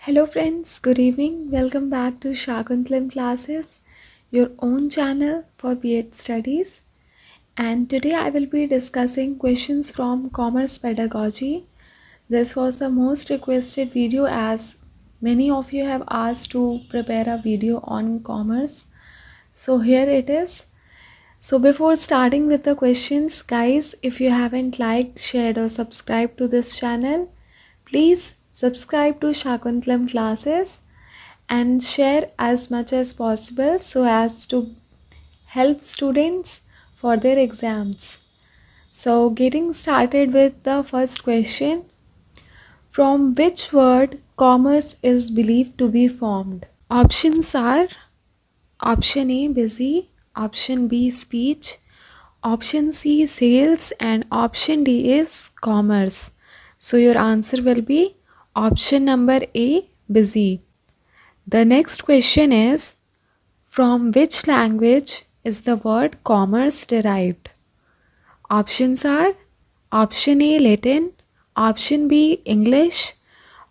Hello friends, good evening. Welcome back to Shakuntlam Classes, your own channel for B.Ed studies. And today I will be discussing questions from Commerce Pedagogy. This was the most requested video as many of you have asked to prepare a video on commerce. So here it is. So before starting with the questions, guys, if you haven't liked, shared or subscribed to this channel, please subscribe to Shakuntlam Classes and share as much as possible so as to help students for their exams. So getting started with the first question. From which word commerce is believed to be formed? Options are option A busy, option B speech, option C sales and option D is commerce. So your answer will be option number A busy. The next question is, from which language is the word commerce derived? Options are option A Latin, option B English,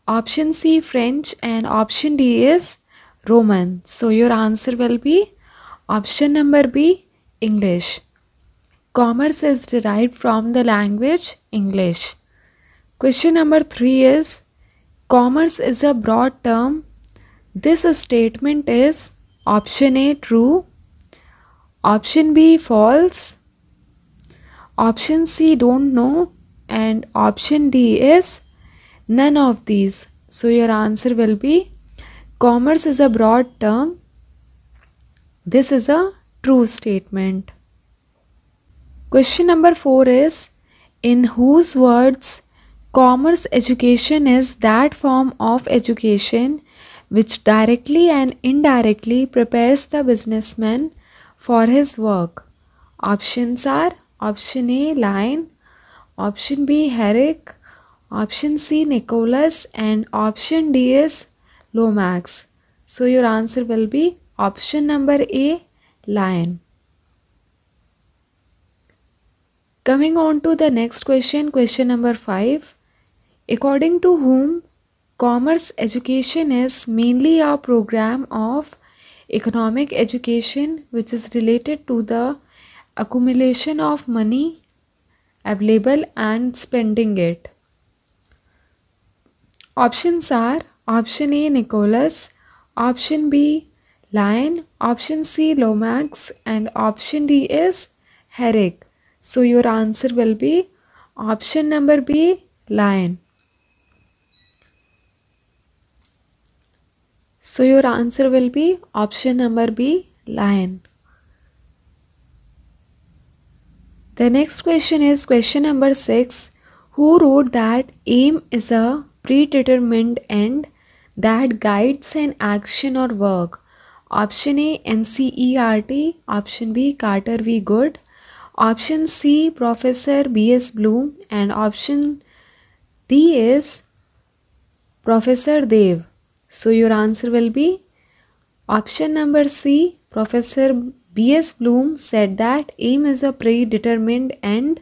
option C French and option D is Roman. So your answer will be option number B English. Commerce is derived from the language English. Question number 3 is, commerce is a broad term. This statement is option A true, option B false, option C don't know and option D is none of these. So your answer will be commerce is a broad term. This is a true statement. Question number 4 is, in whose words commerce education is that form of education which directly and indirectly prepares the businessman for his work? Options are option A Lyon, option B Herrick, option C Nicholas and option D is Lomax. So your answer will be option number A Lyon. Coming on to the next question, question number 5. According to whom commerce education is mainly a program of economic education which is related to the accumulation of money available and spending it. Options are option A Nicholas, option B Lyon, option C Lomax and option D is Herrick. So your answer will be option number B Lyon. So your answer will be option number B Lyon. The next question is question number 6. Who wrote that aim is a predetermined end that guides an action or work? Option A NCERT, option B Carter V. Good, option C Professor B.S. Bloom and option D is Professor Dev. So your answer will be option number C. Professor B.S. Bloom said that aim is a predetermined end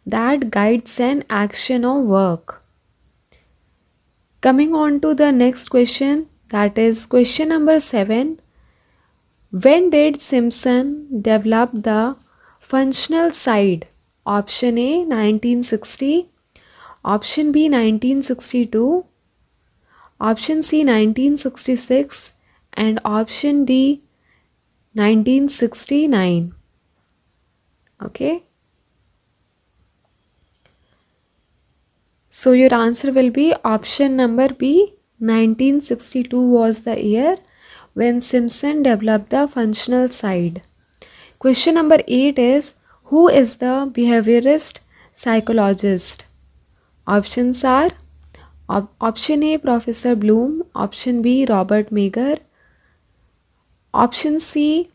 that guides an action or work. Coming on to the next question, that is question number 7. When did Simpson develop the functional side? Option A 1960, option B 1962, option C 1966 and option D 1969. Okay. So your answer will be option number B 1962 was the year when Simpson developed the functional side. Question number 8 is, who is the behaviorist psychologist? Options are option A Professor Bloom, option B Robert Meagher, option C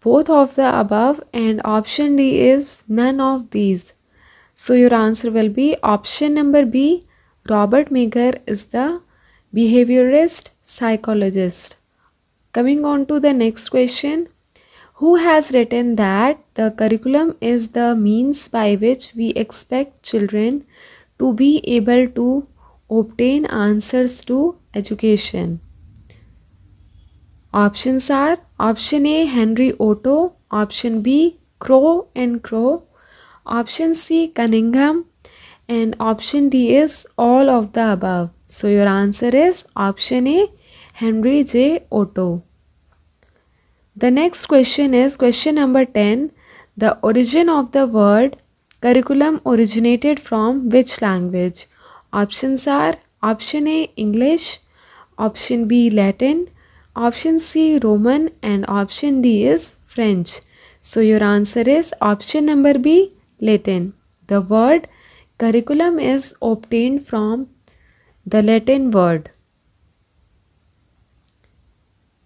both of the above and option D is none of these. So your answer will be option number B Robert Meagher is the behaviorist psychologist. Coming on to the next question. Who has written that the curriculum is the means by which we expect children to be able to obtain answers to education? Options are option A, Henry Otto, option B, Crow and Crow, option C, Cunningham, and option D is all of the above. So your answer is option A, Henry J. Otto. The next question is question number 10. The origin of the word curriculum originated from which language? Options are option A, English, option B, Latin, option C, Roman, and option D is French. So your answer is option number B, Latin. The word curriculum is obtained from the Latin word.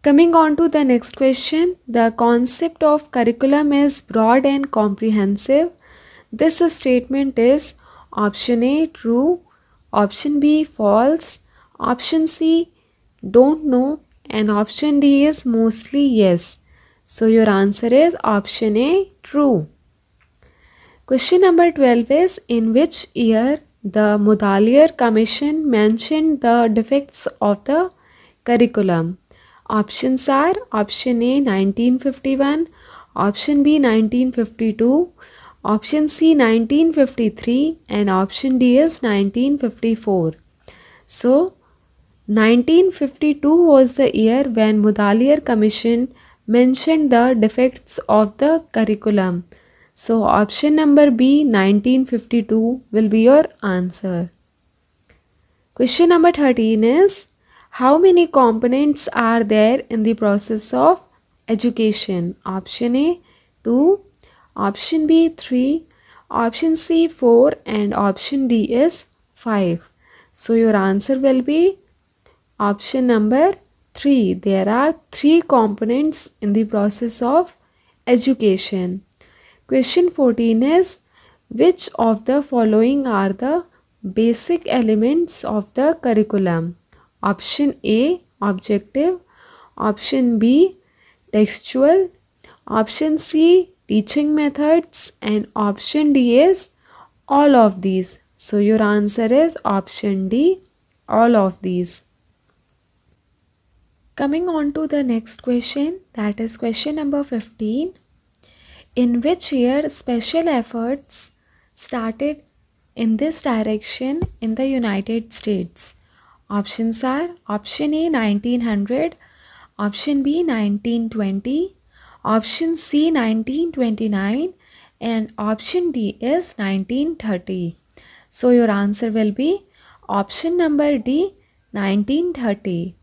Coming on to the next question, the concept of curriculum is broad and comprehensive. This statement is option A, true, option B, false, option C, don't know, and option D is mostly yes. So your answer is option A, true. Question number 12 is, in which year the Mudaliar Commission mentioned the defects of the curriculum? Options are option A, 1951, option B, 1952, option C, 1953, and option D is 1954. So 1952 was the year when Mudaliar Commission mentioned the defects of the curriculum. So option number B, 1952 will be your answer. Question number 13 is, how many components are there in the process of education? Option A, 2, option B, 3, option C, 4, and option D is 5. So your answer will be option number 3. There are 3 components in the process of education. Question 14 is, which of the following are the basic elements of the curriculum? Option A, objective, option B, textual, option C, teaching methods, and option D is all of these. So your answer is option D, all of these. Coming on to the next question, that is question number 15. In which year special efforts started in this direction in the United States? Options are option A, 1900, option B, 1920, option C, 1929, and option D is 1930. So your answer will be option number D, 1930.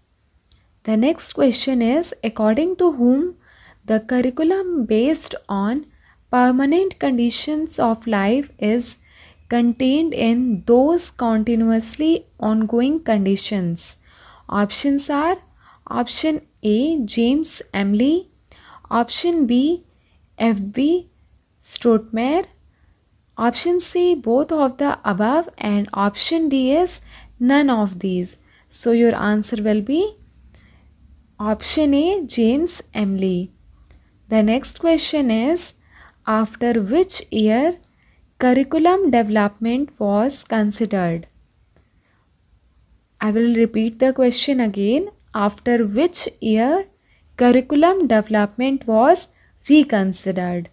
The next question is, according to whom the curriculum based on permanent conditions of life is contained in those continuously ongoing conditions? Options are option A, James Emily, option B, F.B. Strothmeyer, option C, both of the above, and option D is none of these. So your answer will be option A, James Emily. The next question is, after which year curriculum development was considered? I will repeat the question again. After which year curriculum development was reconsidered?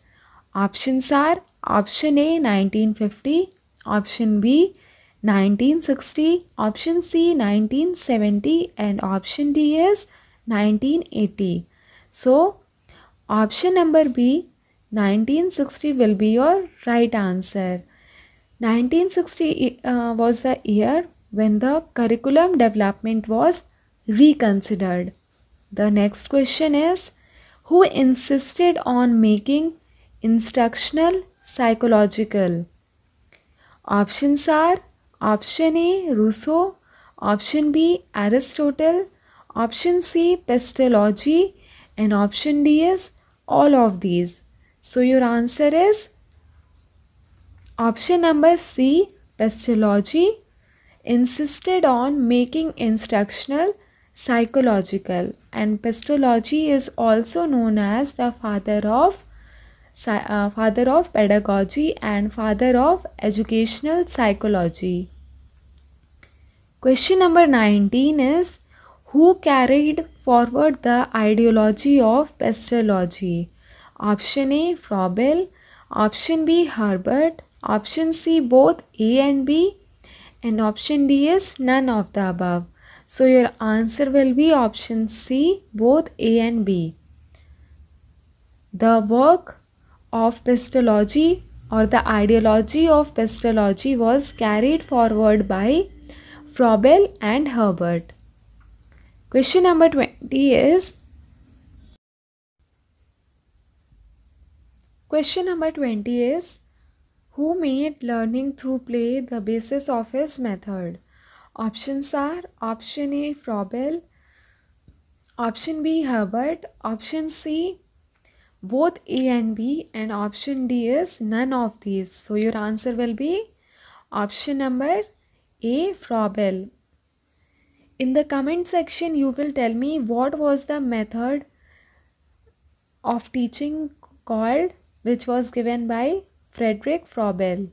Options are option A, 1950, option B, 1960, option C, 1970, and option D is 1980. So option number B, 1960 will be your right answer. 1960 was the year when the curriculum development was reconsidered. The next question is, who insisted on making instructional psychological? Options are option A, Rousseau, option B, Aristotle, option C, Pestalozzi, and option D is all of these. So your answer is option number C, Pestalozzi insisted on making instructional psychological, and Pestalozzi is also known as the father of pedagogy and father of educational psychology. Question number 19 is, who carried forward the ideology of pastology? Option A, Froebel. Option B, Herbert. Option C, both A and B. And option D is none of the above. So your answer will be option C, both A and B. The work of pastology or the ideology of pastology was carried forward by Froebel and Herbert. Question number 20 is, who made learning through play the basis of his method? Options are option A, Froebel, option B, Herbert, option C, both A and B, and option D is none of these. So your answer will be option number A, Froebel. In the comment section, you will tell me what was the method of teaching called, which was given by Frederick Froebel.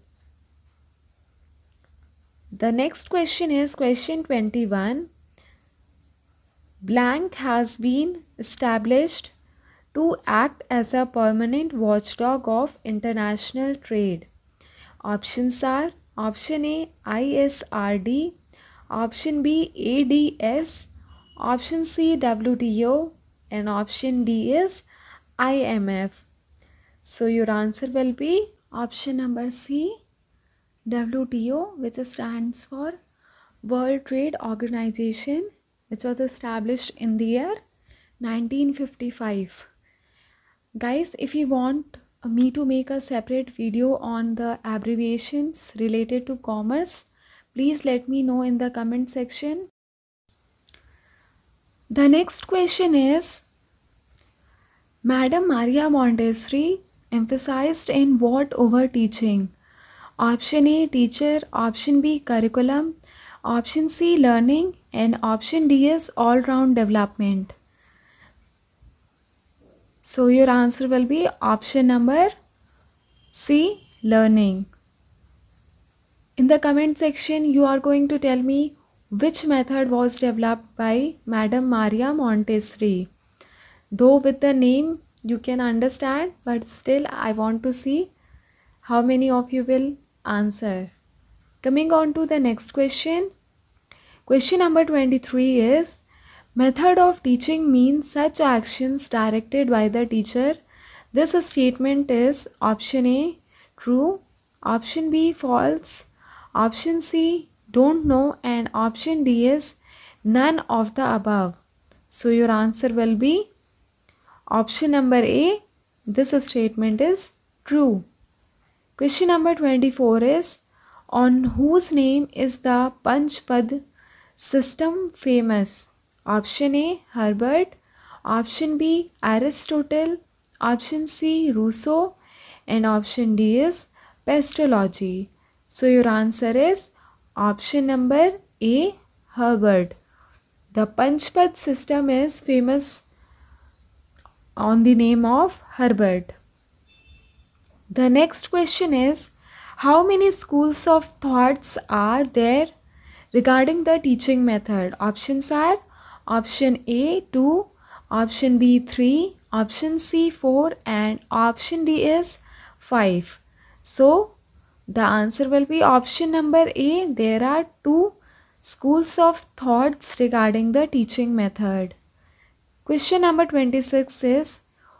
The next question is question 21. Blank has been established to act as a permanent watchdog of international trade. Options are option A, ISRD, option B, ADS, option C, WTO, and option D is IMF. So your answer will be option number C, WTO, which stands for World Trade Organization, which was established in the year 1955. Guys, if you want me to make a separate video on the abbreviations related to commerce, please let me know in the comment section. The next question is, Madame Maria Montessori emphasized in what over teaching? Option A, teacher, option B, curriculum, option C, learning, and option D is all-round development. So your answer will be option number C, learning. In the comment section, you are going to tell me which method was developed by Madame Maria Montessori. Though with the name you can understand, but still I want to see how many of you will answer. Coming on to the next question. Question number 23 is, method of teaching means such actions directed by the teacher. This statement is option A, true, option B, false, option C, don't know, and option D is none of the above. So your answer will be option number A, this statement is true. Question number 24 is, on whose name is the Panchpad system famous? Option A, Herbert, option B, Aristotle, option C, Rousseau, and option D is pastology. So your answer is option number A, Herbert. The Panchpad system is famous on the name of Herbert. The next question is, how many schools of thoughts are there regarding the teaching method? Options are option A, 2, option B, 3, option C, 4, and option D is 5. So the answer will be option number A. There are 2 schools of thoughts regarding the teaching method. Question number 26 is,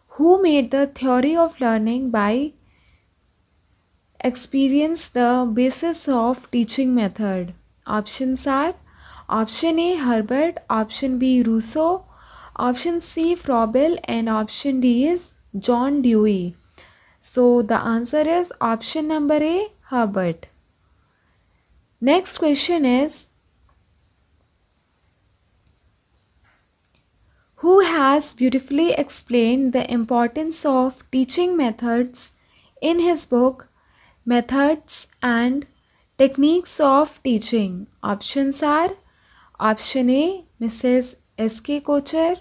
who made the theory of learning by experience the basis of teaching method? Options are option A, Herbert, option B, Rousseau, option C, Froebel, and option D is John Dewey. So the answer is option number A, Herbert. Next question is, who has beautifully explained the importance of teaching methods in his book Methods and Techniques of Teaching? Options are option A, Mrs. S.K. Kocher,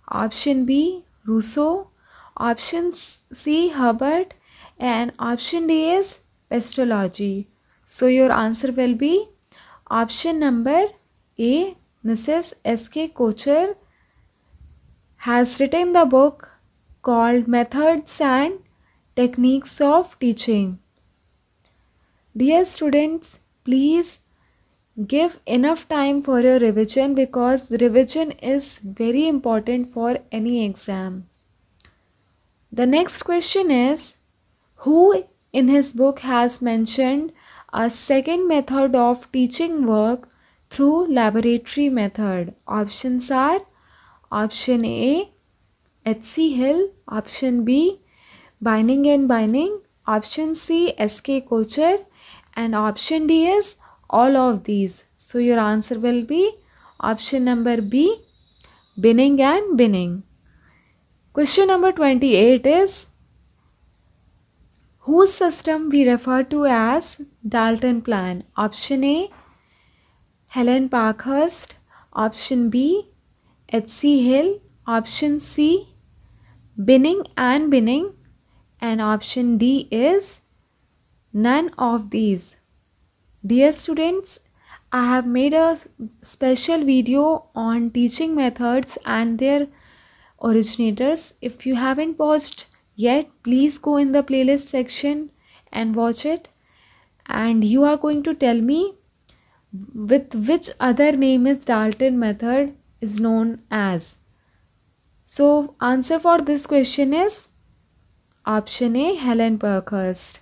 option B, Rousseau, option C, Herbert, and option D is pastology. So your answer will be option number A. Mrs. S.K. Kocher has written the book called Methods and Techniques of Teaching. Dear students, please give enough time for your revision because revision is very important for any exam. The next question is, who in his book has mentioned a second method of teaching work through laboratory method? Options are option A, H.C. Hill, option B, Bining and Bining, option C, S.K. Kocher, and option D is all of these. So your answer will be option number B, Binning and Binning. Question number 28 is, whose system we refer to as Dalton plan? Option A, Helen Parkhurst, option B, H.C. Hill, option C, Binning and Binning, and option D is none of these. Dear students, I have made a special video on teaching methods and their originators. If you haven't watched yet, please go in the playlist section and watch it. And you are going to tell me with which other name is Dalton method is known as. So answer for this question is option A, Helen Parkhurst.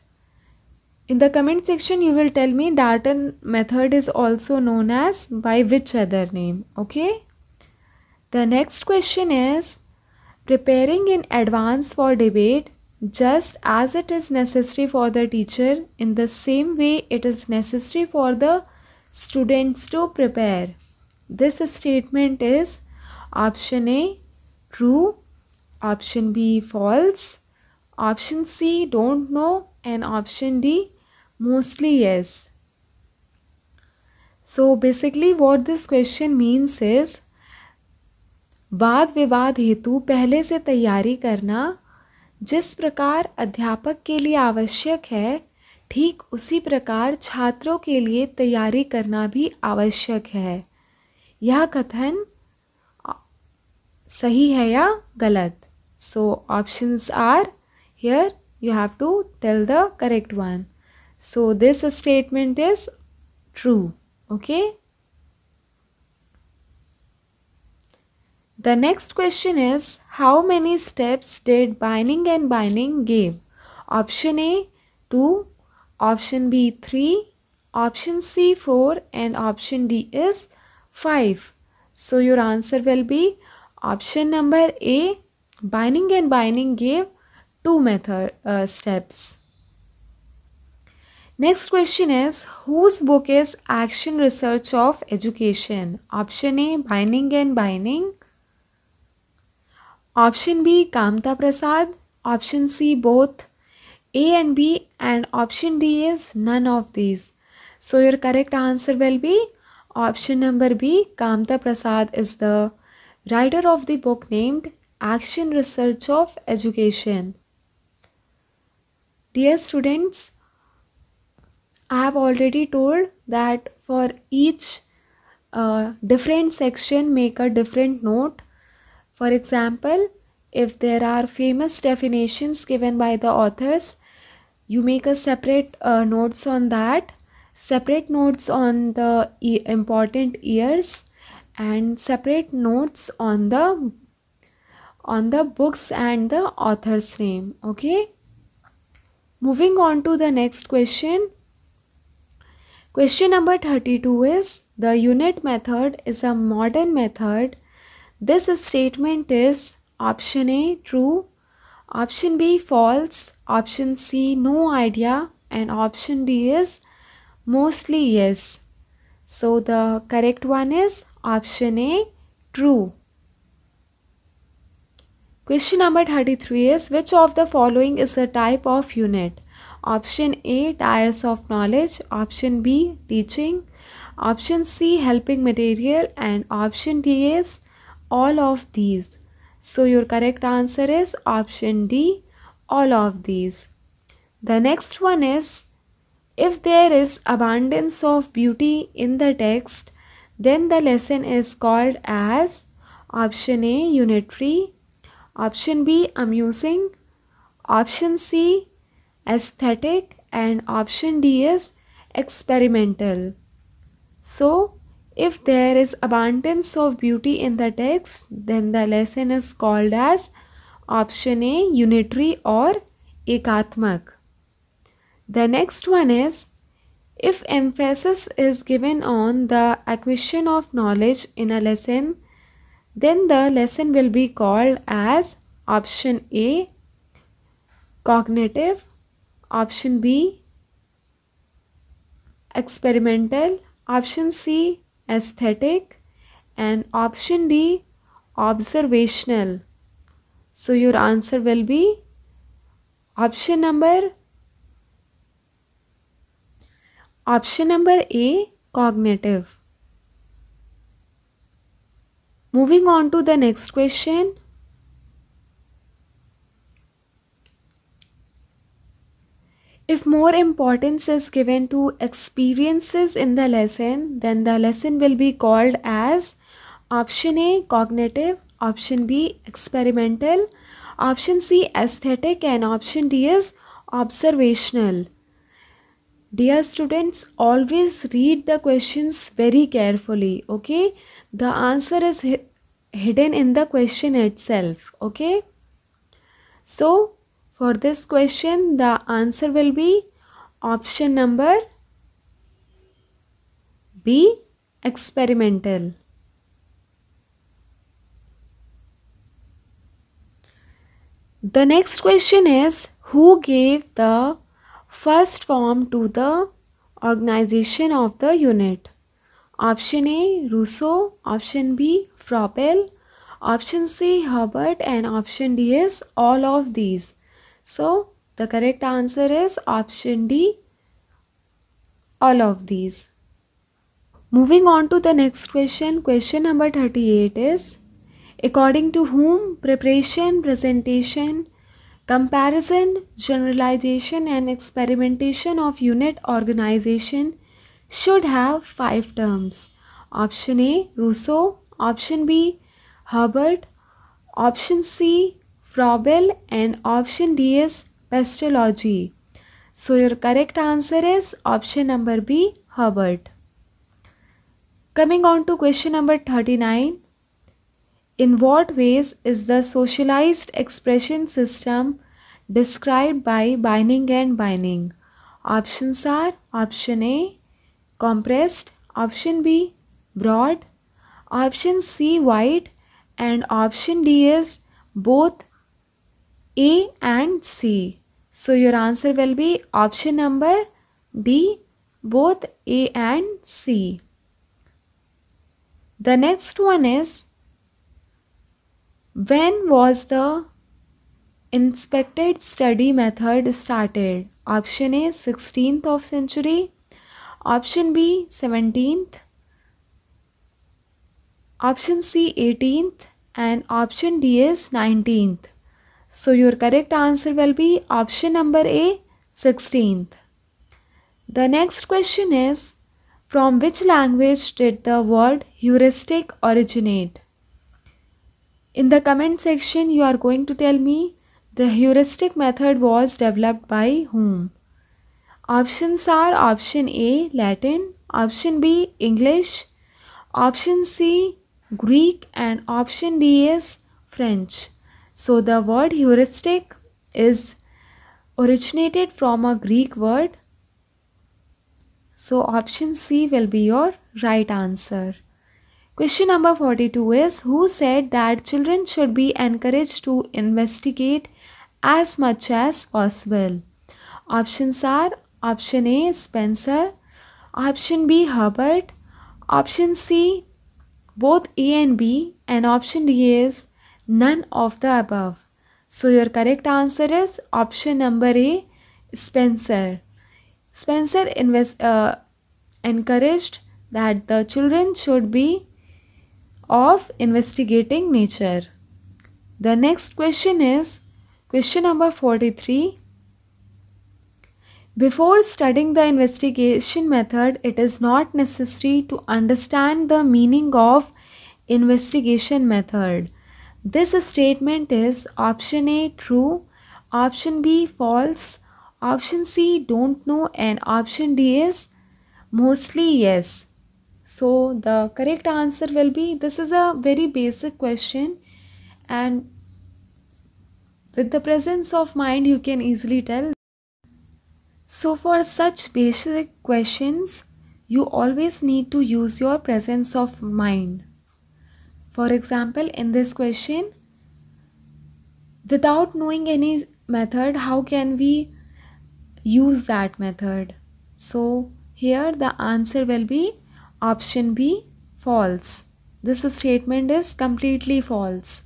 In the comment section, you will tell me Dalton method is also known as by which other name. Okay. The next question is, preparing in advance for debate just as it is necessary for the teacher, in the same way it is necessary for the students to prepare. This statement is option A, true, option B, false, option C, don't know, and option D, mostly yes. So basically what this question means is, वाद विवाद हेतु पहले से तैयारी करना जिस प्रकार अध्यापक के लिए आवश्यक है, ठीक उसी प्रकार छात्रों के लिए तैयारी करना भी आवश्यक है. यह कथन सही है या गलत? So options are here. You have to tell the correct one. So this statement is true. Okay. The next question is, how many steps did Bining and Bining give? Option A, 2, option B, 3, option C, 4, and option D is 5. So your answer will be option number A, Bining and Bining gave 2 steps. Next question is, whose book is Action Research of Education? Option A, Bining and Bining. Option B, Kamta Prasad. Option C, both A and B, and option D is none of these. So your correct answer will be option number B, Kamta Prasad is the writer of the book named Action Research of Education. Dear students, I have already told that for each different section make a different note. For example, if there are famous definitions given by the authors, you make a separate notes on that, separate notes on the important years, and separate notes on the books and the author's name. Okay. Moving on to the next question. Question number 32 is, the unit method is a modern method. This statement is option A, true, option B, false, option C, no idea, and option D is mostly yes. So the correct one is option A, true. Question number 33 is, which of the following is a type of unit? Option A, tiers of knowledge, option B, teaching, option C, helping material, and option D is all of these. So your correct answer is option D, all of these. The next one is, if there is abundance of beauty in the text, then the lesson is called as option A, unitary, option B, amusing, option C, aesthetic, and option D is experimental. So, if there is abundance of beauty in the text, then the lesson is called as option A, unitary or ekatmak. The next one is, if emphasis is given on the acquisition of knowledge in a lesson, then the lesson will be called as option A, cognitive, option B, experimental, option C, aesthetic, and option D, observational. So your answer will be option number A, cognitive. Moving on to the next question. If more importance is given to experiences in the lesson, then the lesson will be called as option A, cognitive, option B, experimental, option C, aesthetic, and option D is observational. Dear students, always read the questions very carefully, okay? The answer is hidden in the question itself, okay? So, for this question, the answer will be option number B, experimental. The next question is, who gave the first form to the organization of the unit? Option A, Rousseau, option B, Froebel, option C, Herbert, and option D is all of these. So, the correct answer is option D, all of these. Moving on to the next question, question number 38 is, according to whom preparation, presentation, comparison, generalization, and experimentation of unit organization should have 5 terms? Option A, Rousseau, option B, Herbert, option C, Froebel, and option D is Pestalozzi. So your correct answer is option number B, Herbert. Coming on to question number 39. In what ways is the socialized expression system described by Bining and Bining? Options are option A, compressed, option B, broad, option C, wide, and option D is both A and C. So your answer will be option number D, both A and C. The next one is, when was the inspected study method started? Option A, 16th of century, option B, 17th, option C, 18th, and option D is 19th. So your correct answer will be option number A, 16th. The next question is, from which language did the word heuristic originate? In the comment section, you are going to tell me the heuristic method was developed by whom? Options are option A, Latin, option B, English, option C, Greek, and option D is French. So the word heuristic is originated from a Greek word. So option C will be your right answer. Question number 42 is, who said that children should be encouraged to investigate as much as possible? Options are option A, Spencer, option B, Herbert, option C, both A and B, and option D is none of the above. So your correct answer is option number A, Spencer. Spencer encouraged that the children should be of investigating nature. The next question is question number 43. Before studying the investigation method, it is not necessary to understand the meaning of investigation method. This statement is option A true, option B false, option C don't know, and option D is mostly yes. So the correct answer will be, this is a very basic question, and with the presence of mind you can easily tell. So for such basic questions, you always need to use your presence of mind. For example, in this question, without knowing any method, how can we use that method? So here the answer will be option B, false. This statement is completely false.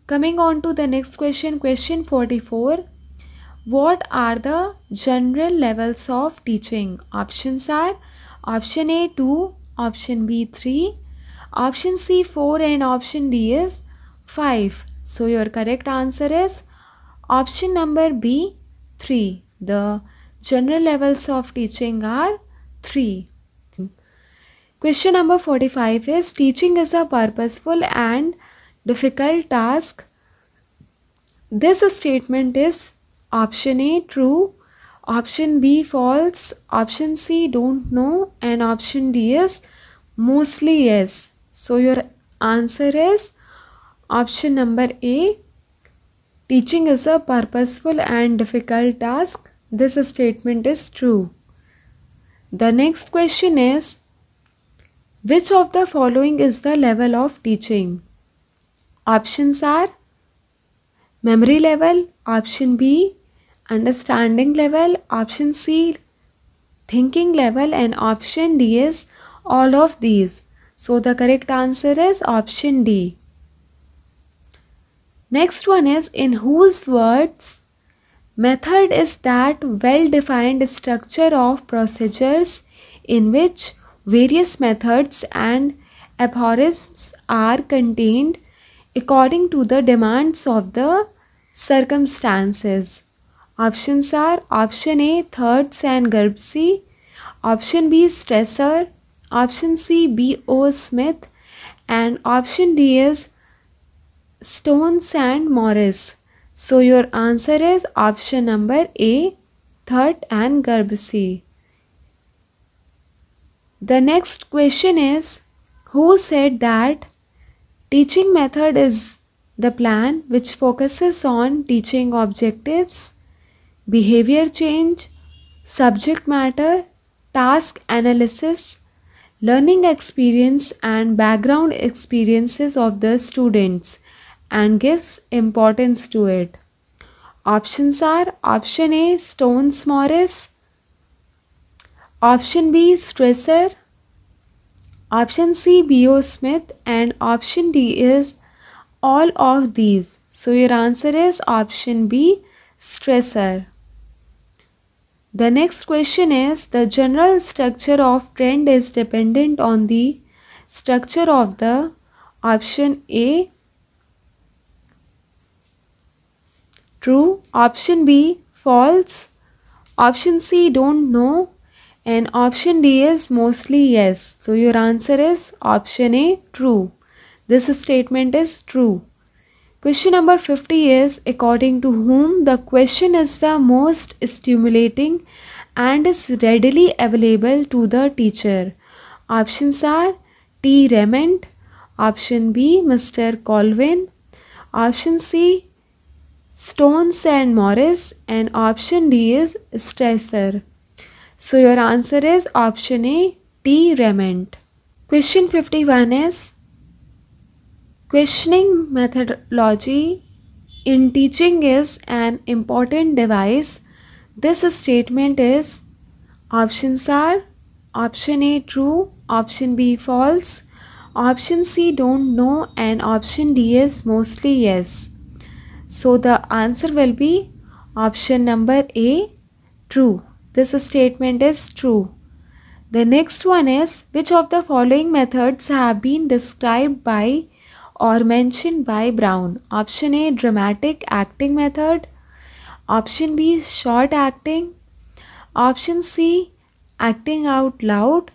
Coming on to the next question, question 44. What are the general levels of teaching? Options are option A 2, option B 3, option C 4, and option D is 5. So your correct answer is option number B 3. The general levels of teaching are 3. Question number 45 is, teaching is a purposeful and difficult task. This statement is option A true, option B false, option C don't know, and option D is mostly yes. So your answer is option number A. Teaching is a purposeful and difficult task. This statement is true. The next question is, which of the following is the level of teaching? Options are memory level, option B understanding level, option C thinking level, and option D is all of these. So the correct answer is option D. Next one is, in whose words, method is that well-defined structure of procedures in which various methods and aphorisms are contained according to the demands of the circumstances. Options are option A Thirds and Gerbsi, option B Stresser, option C B.O. Smith, and option D is Stones and Morris. So your answer is option number A Third and Gerbsi. The next question is, who said that teaching method is the plan which focuses on teaching objectives, behavior change, subject matter, task analysis, learning experience, and background experiences of the students, and gives importance to it? Options are option A Stones Morris, option B Stresser, option C B.O. Smith, and option D is all of these. So your answer is option B Stresser. The next question is, the general structure of trend is dependent on the structure of the option A true, option B false, option C don't know, and option D is mostly yes. So your answer is option A true. This statement is true. Question number 50 is, according to whom the question is the most stimulating and is readily available to the teacher? Options are T. Rement, option B Mr. Colvin, option C Stones and Morris, and option D is Stresser. So your answer is option A T. Rement. Question 51 is, questioning methodology in teaching is an important device. This statement is, options are option A true, option B false, option C don't know, and option D is mostly yes. So the answer will be option number A true. This statement is true. The next one is, which of the following methods have been described by or mentioned by Brown? Option A dramatic acting method, option B short acting, Option C, acting out loud.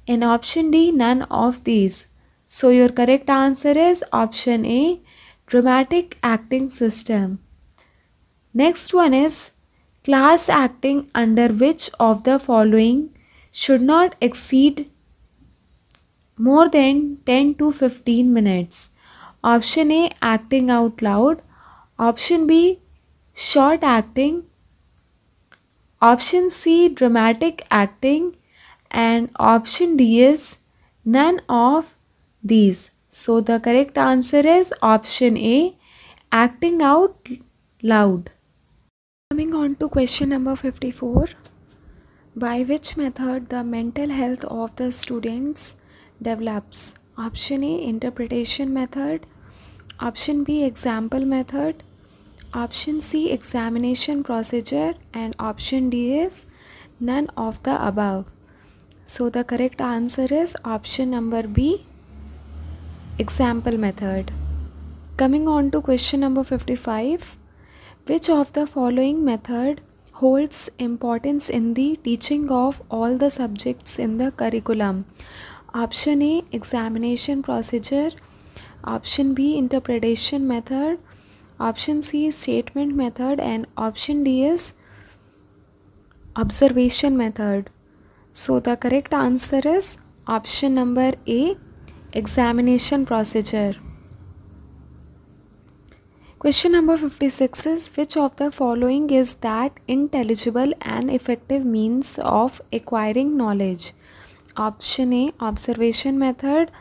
And option D, none of these. So your correct answer is option A, dramatic acting system. Next one is class acting under which of the following should not exceed more than 10 to 15 minutes. Option A, acting out loud. Option B, short acting. Option C, dramatic acting. And option D is none of these. So the correct answer is option A, acting out loud. Coming on to question number 54. By which method the mental health of the students develops? Option A, interpretation method. Option B, example method. Option C, examination procedure. And option D is none of the above. So the correct answer is option number B, example method. Coming on to question number 55. Which of the following method holds importance in the teaching of all the subjects in the curriculum? Option A, examination procedure. Option B, interpretation method. Option C, statement method. And option D is observation method. So the correct answer is option number A, examination procedure. Question number 56 is which of the following is that intelligible and effective means of acquiring knowledge? Option A, observation method.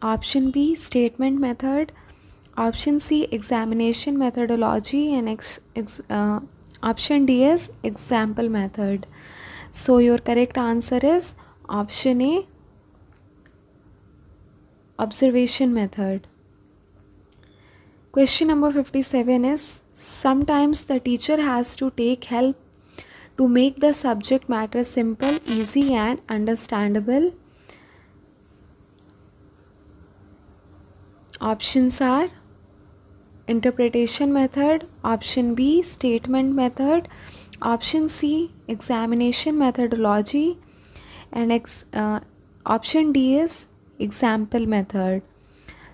Option B, statement method. Option C, examination methodology. And option D is example method. So your correct answer is option A, observation method. Question number 57 is sometimes the teacher has to take help to make the subject matter simple, easy and understandable. Options are interpretation method, option B, statement method, option C, examination methodology, and option D is example method.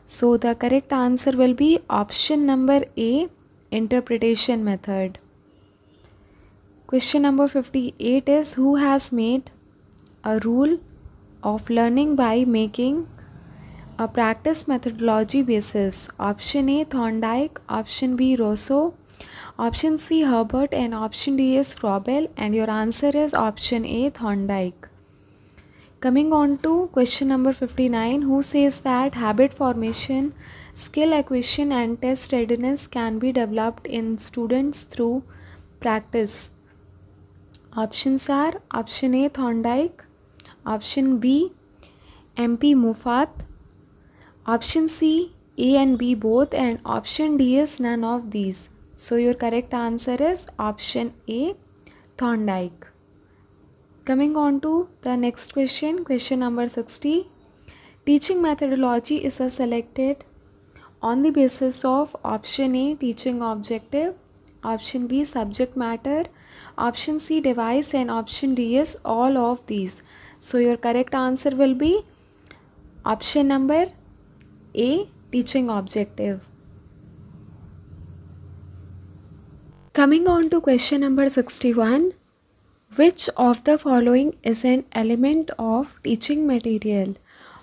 So the correct answer will be option number A, interpretation method. Question number 58 is who has made a rule of learning by making a practice methodology basis? Option A, Thorndike. Option B, Rousseau. Option C, Herbert. And option D is Froebel. And your answer is option A, Thorndike. Coming on to question number 59, who says that habit formation, skill acquisition and test readiness can be developed in students through practice? Options are option A, Thorndike, option B, MP Muffat, option C, A and B both, and option D is none of these. So your correct answer is option A, Thorndike. Coming on to the next question, question number 60. Teaching methodology is selected on the basis of option A, teaching objective, option B, subject matter, option C, device, and option D is all of these. So your correct answer will be option number A, teaching objective. Coming on to question number 61. Which of the following is an element of teaching material?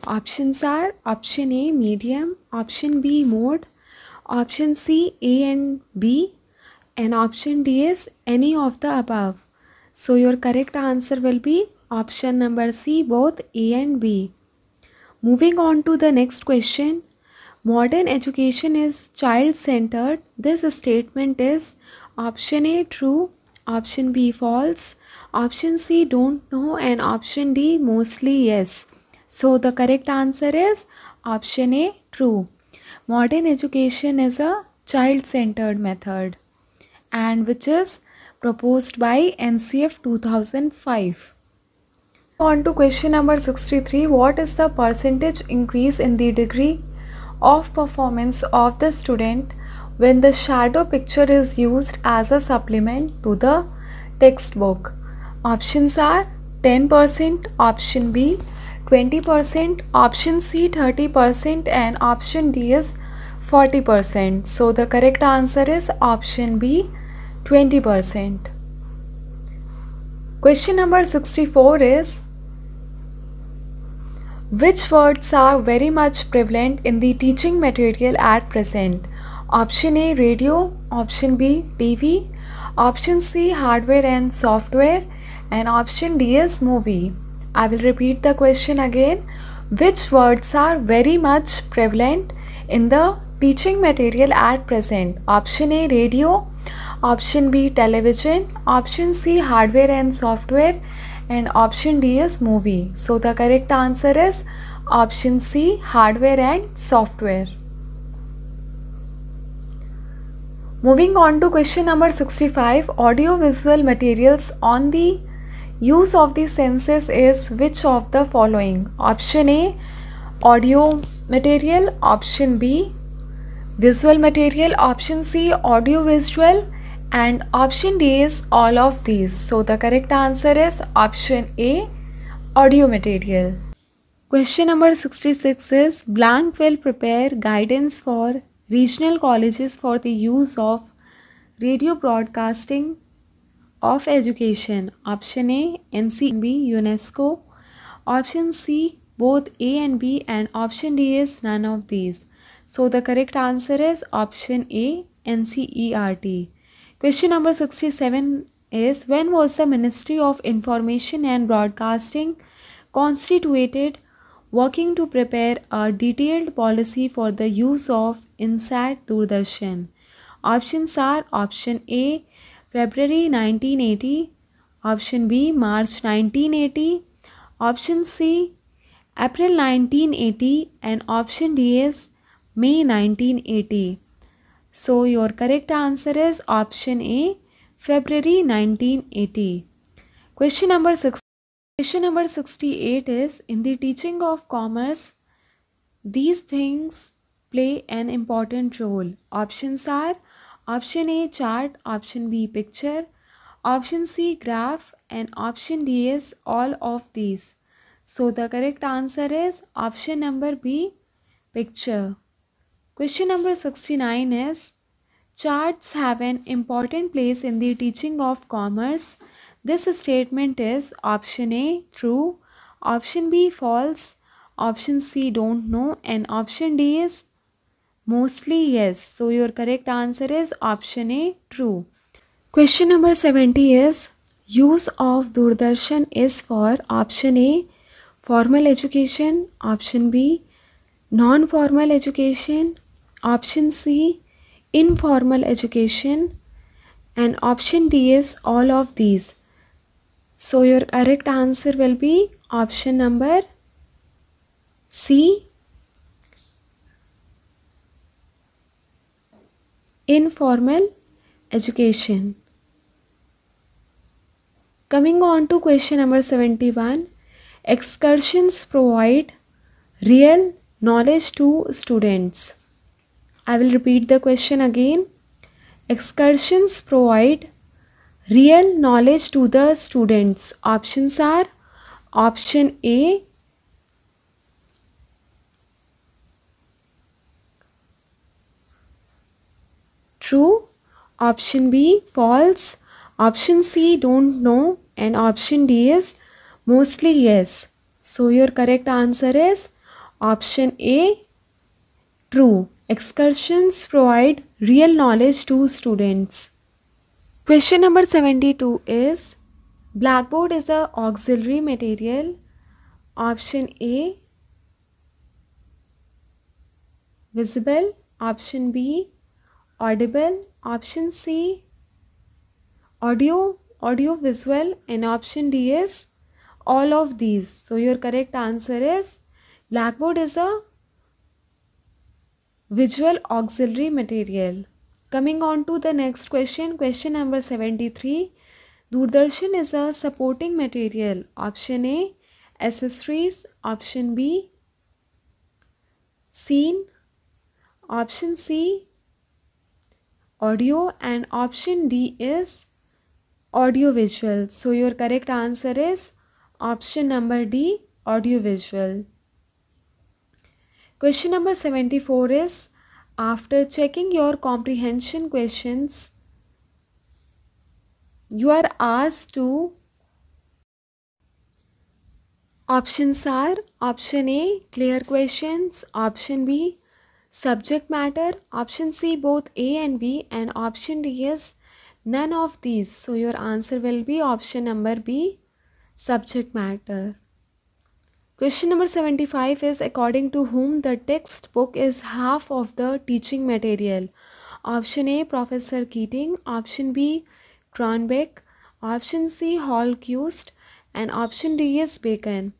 Options are option A, medium, option B, mode, option C, A and B, and option D is any of the above. So your correct answer will be option number C, both A and B. Moving on to the next question. Modern education is child-centered. This statement is option A, true, option B, false, option C, don't know, and option D, mostly yes. So the correct answer is option A, true. Modern education is a child-centered method and which is proposed by NCF 2005. On to question number 63. What is the percentage increase in the degree of performance of the student when the shadow picture is used as a supplement to the textbook? Options are 10%, option B 20%, option C 30%, and option D is 40%. So the correct answer is option B 20%. Question number 64 is, which words are very much prevalent in the teaching material at present? Option A radio, option B TV, option C hardware and software, and option D is movie. I will repeat the question again. Which words are very much prevalent in the teaching material at present? Option A radio, option B television, option C hardware and software, and option D is movie. So the correct answer is option C hardware and software. Moving on to question number 65, audio-visual materials on the use of the senses is which of the following? Option A audio material, option B visual material, option C audio-visual, and option D is all of these. So the correct answer is option A audio material. Question number 66 is, blank will prepare guidance for regional colleges for the use of radio broadcasting of education. Option A NCB UNESCO, option C both A and B, and option D is none of these. So the correct answer is option A NCERT. Question number 67 is, when was the Ministry of Information and Broadcasting constituted, working to prepare a detailed policy for the use of INSAT Doordarshan? Options are option A February 1980, option B March 1980, option C April 1980, and option D is May 1980. So your correct answer is option A February 1980. Question number 68 is, in the teaching of commerce, these things play an important role. Options are option A chart, option B picture, option C graph, and option D is all of these. So the correct answer is option number B picture. Question number 69 is, charts have an important place in the teaching of commerce. This statement is option A true, option B false, option C don't know, and option D is mostly yes. So your correct answer is option A true. Question number 70 is, use of Doordarshan is for option A formal education, option B non-formal education, option C informal education, and option D is all of these. So your correct answer will be option number C informal education. Coming on to question number 71, excursions provide real knowledge to students. I will repeat the question again. Excursions provide real knowledge to the students. Options are option A true, option B false, option C don't know, and option D is mostly yes. So your correct answer is option A true. Excursions provide real knowledge to students. Question number 72 is, blackboard is a auxiliary material. Option A visible, option B audible, option C audio visual, and option D is all of these. So your correct answer is blackboard is a visual auxiliary material. Coming on to the next question, question number 73. Doordarshan is a supporting material. Option A accessories, option B scene, option C audio, and option D is Audiovisual. So your correct answer is option number D, audiovisual. Question number 74 is, after checking your comprehension questions, you are asked to. Options are option A, clear questions, option B, subject matter, option C, both A and B, and option D is none of these. So your answer will be option number B, subject matter. Question number 75 is, according to whom the textbook is half of the teaching material? Option A, Professor Keating, option B, Cronbeck, option C, Hallquist, and option D is Bacon.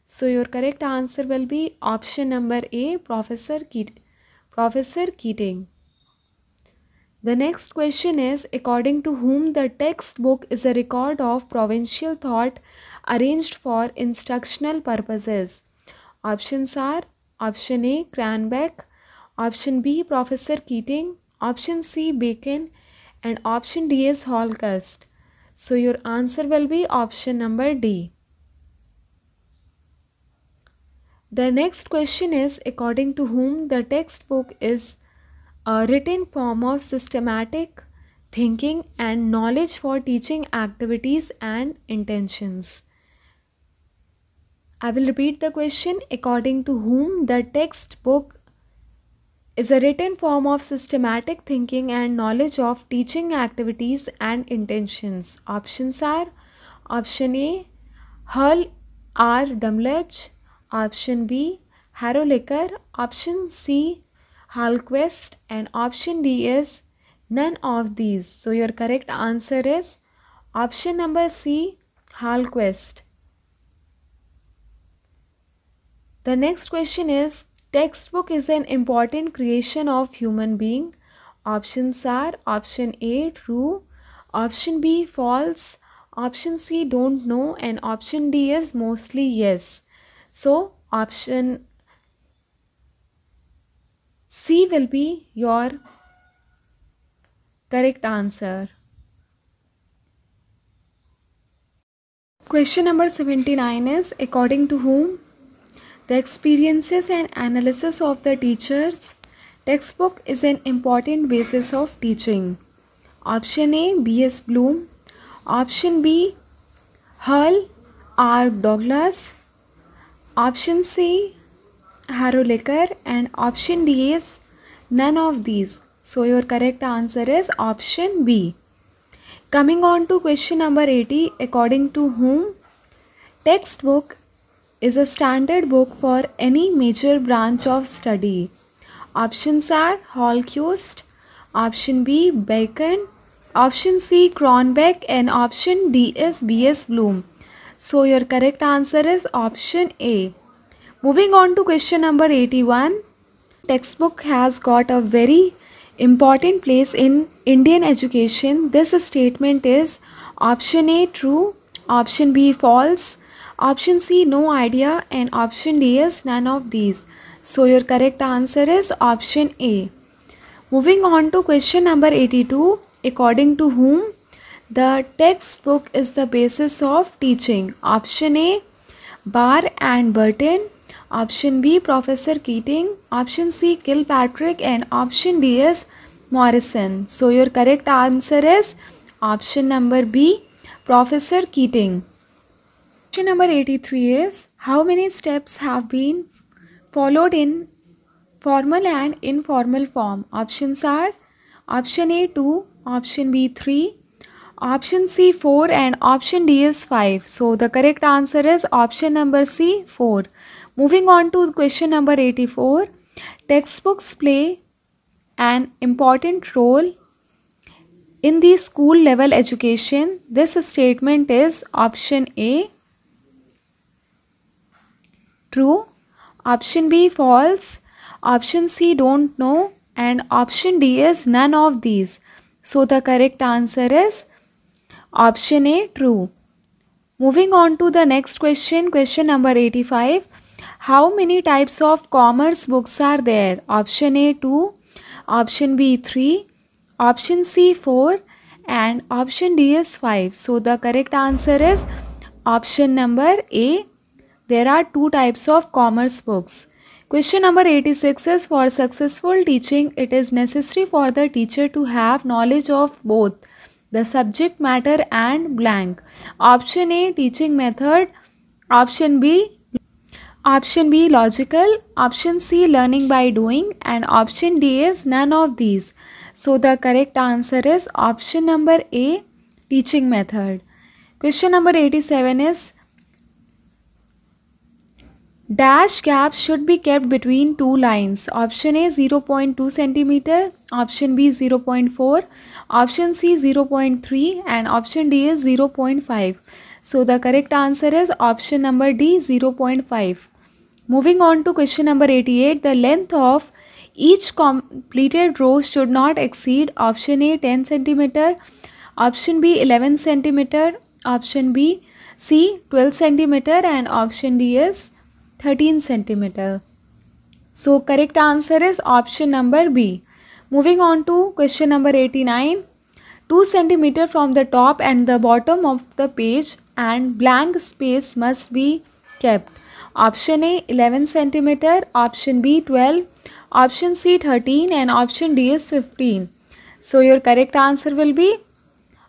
So your correct answer will be option number A, Professor Keating. The next question is, according to whom the textbook is a record of provincial thought arranged for instructional purposes? Options are option A, Cranbeck, option B, Professor Keating, option C, Bacon, and option D is Hallquist. So your answer will be option number D. The next question is, according to whom the textbook is a written form of systematic thinking and knowledge for teaching activities and intentions. I will repeat the question. According to whom the textbook is a written form of systematic thinking and knowledge of teaching activities and intentions. Options are option A, Hull R. Dumlech, option B, Harrowlicker, option C, Hallquist, and option D is none of these. So your correct answer is option number C, Hallquist. The next question is, textbook is an important creation of human being. Options are option A, true, option B, false, option C, don't know, and option D is mostly yes. So option C will be your correct answer. Question number 79 is, according to whom the experiences and analysis of the teacher's textbook is an important basis of teaching? Option A, B.S. Bloom, option B, Hull R. Douglas, option C, Harrowlicker, and option D is none of these. So your correct answer is option B. Coming on to question number 80, according to whom textbook is a standard book for any major branch of study? Options are Hallquist, option B, Bacon, option C, Cronbeck, and option D is B.S. Bloom. So your correct answer is option A. Moving on to question number 81. Textbook has got a very important place in Indian education. This statement is option A, true, option B, false, option C, no idea, and option D is none of these. So your correct answer is option A. Moving on to question number 82. According to whom the textbook is the basis of teaching? Option A, Barr and Burton, option B, Professor Keating, option C, Kilpatrick, and option D is Morrison. So your correct answer is option number B, Professor Keating. Question number 83 is, how many steps have been followed in formal and informal form? Options are option A, 2, option B, 3, option C, 4, and option D is 5. So the correct answer is option number C, 4. Moving on to question number 84. Textbooks play an important role in the school level education. This statement is option A, true, option B, false, option C, don't know, and option D is none of these. So the correct answer is option A, true. Moving on to the next question, question number 85. How many types of commerce books are there? Option A, 2, option B, 3, option C, 4, and option D is 5. So the correct answer is option number A. There are two types of commerce books. Question number 86 is, for successful teaching, it is necessary for the teacher to have knowledge of both the subject matter and blank. Option A, teaching method. Option B, logical. Option C, learning by doing. And option D is none of these. So the correct answer is option number A, teaching method. Question number 87 is, dash gap should be kept between two lines. Option A 0.2 cm, option B 0.4, option C 0.3 and option D is 0.5. So the correct answer is option number D 0.5. Moving on to question number 88, the length of each completed row should not exceed option A 10 cm, option B 11 cm, option B C 12 cm and option D is 13 cm. So correct answer is option number B. Moving on to question number 89. 2 cm from the top and the bottom of the page and blank space must be kept. Option A 11 cm, option B 12, option C 13 and option D is 15. So your correct answer will be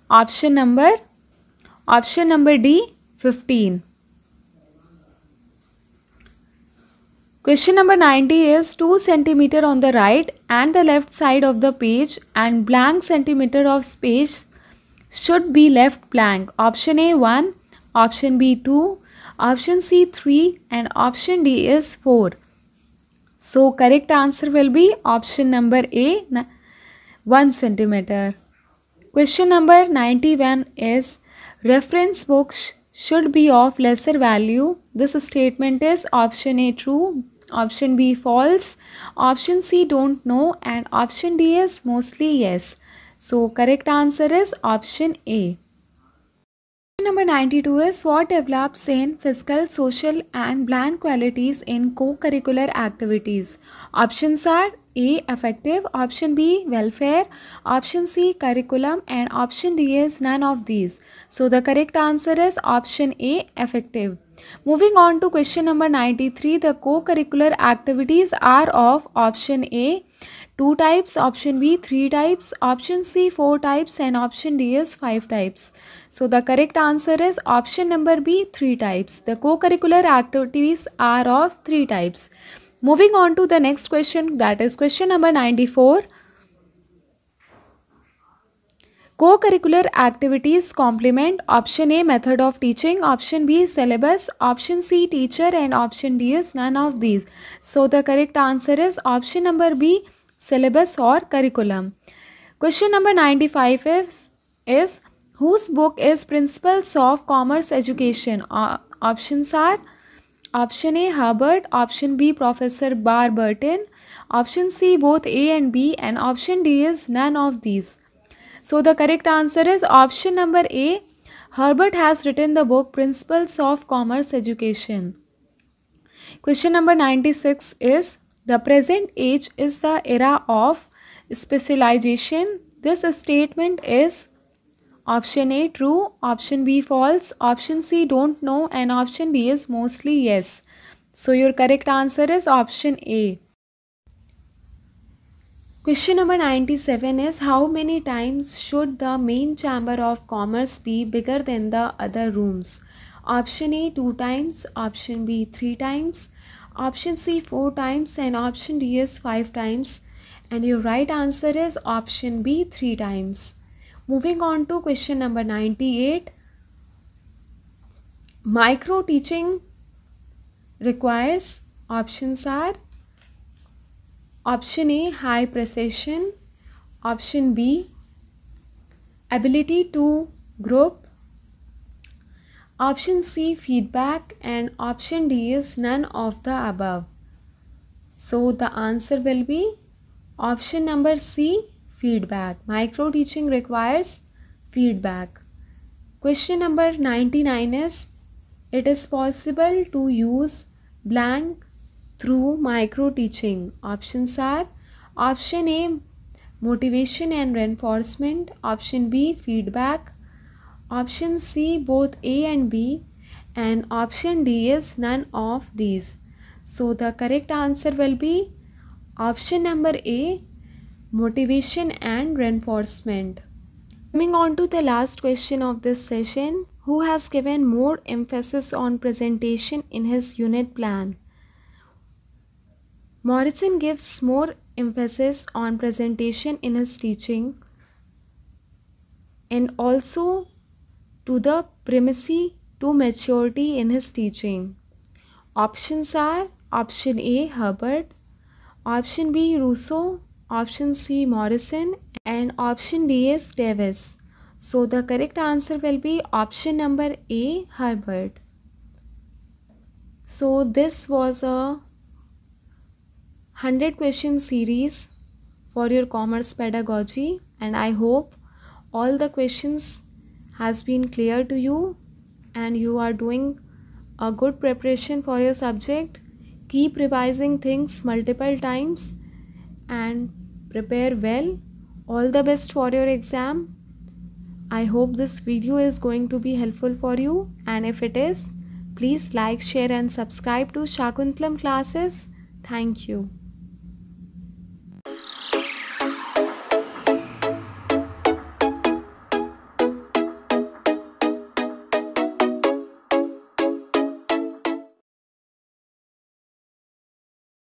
option number D 15. Question number 90 is, 2 cm on the right and the left side of the page and blank centimeter of space should be left blank. Option A 1, option B 2, option C 3 and option D is 4. So correct answer will be option number A 1 cm. Question number 91 is, reference books should be of lesser value. This statement is option A true, option B false, option C don't know and option D is mostly yes. So correct answer is option A. Question number 92 is, what develops in physical, social and blank qualities in co-curricular activities? Options are A affective, option B welfare, option C curriculum and option D is none of these. So the correct answer is option A affective. Moving on to question number 93, the co-curricular activities are of option A 2 types, option B 3 types, option C 4 types and option D is 5 types. So the correct answer is option number B 3 types. The co-curricular activities are of 3 types. Moving on to the next question, that is question number 94. Co-curricular activities complement option A method of teaching, option B syllabus, option C teacher and option D is none of these. So the correct answer is option number B syllabus or curriculum. Question number 95 is whose book is Principles of Commerce Education? Options are option A Herbert, option B Professor Warburton, option C both A and B and option D is none of these. So the correct answer is option number A. Herbert has written the book Principles of Commerce Education. Question number 96 is, the present age is the era of specialization. This statement is option A true, option B false, option C don't know and option D is mostly yes. So your correct answer is option A. Question number 97 is, how many times should the main chamber of commerce be bigger than the other rooms? Option A 2 times, option B 3 times, option C 4 times and option D is 5 times. And your right answer is option B 3 times. Moving on to question number 98. Micro teaching requires, options are option A high precision, option B ability to group, option C feedback and option D is none of the above. So the answer will be option number C feedback. Micro teaching requires feedback. Question number 99 is, it is possible to use blank through micro teaching. Options are option A motivation and reinforcement. Option B, feedback. Option C, both A and B. And option D is none of these. So the correct answer will be option number A, motivation and reinforcement. Coming on to the last question of this session, who has given more emphasis on presentation in his unit plan? Morrison gives more emphasis on presentation in his teaching and also to the primacy to maturity in his teaching. Options are option A, Herbert, option B, Rousseau, option C, Morrison, and option D is Davis. So the correct answer will be option number A, Herbert. So this was a 100 question series for your commerce pedagogy, and I hope all the questions has been clear to you and you are doing a good preparation for your subject. Keep revising things multiple times and prepare well. All the best for your exam. I hope this video is going to be helpful for you, and if it is, please like, share and subscribe to Shakuntlam classes. Thank you.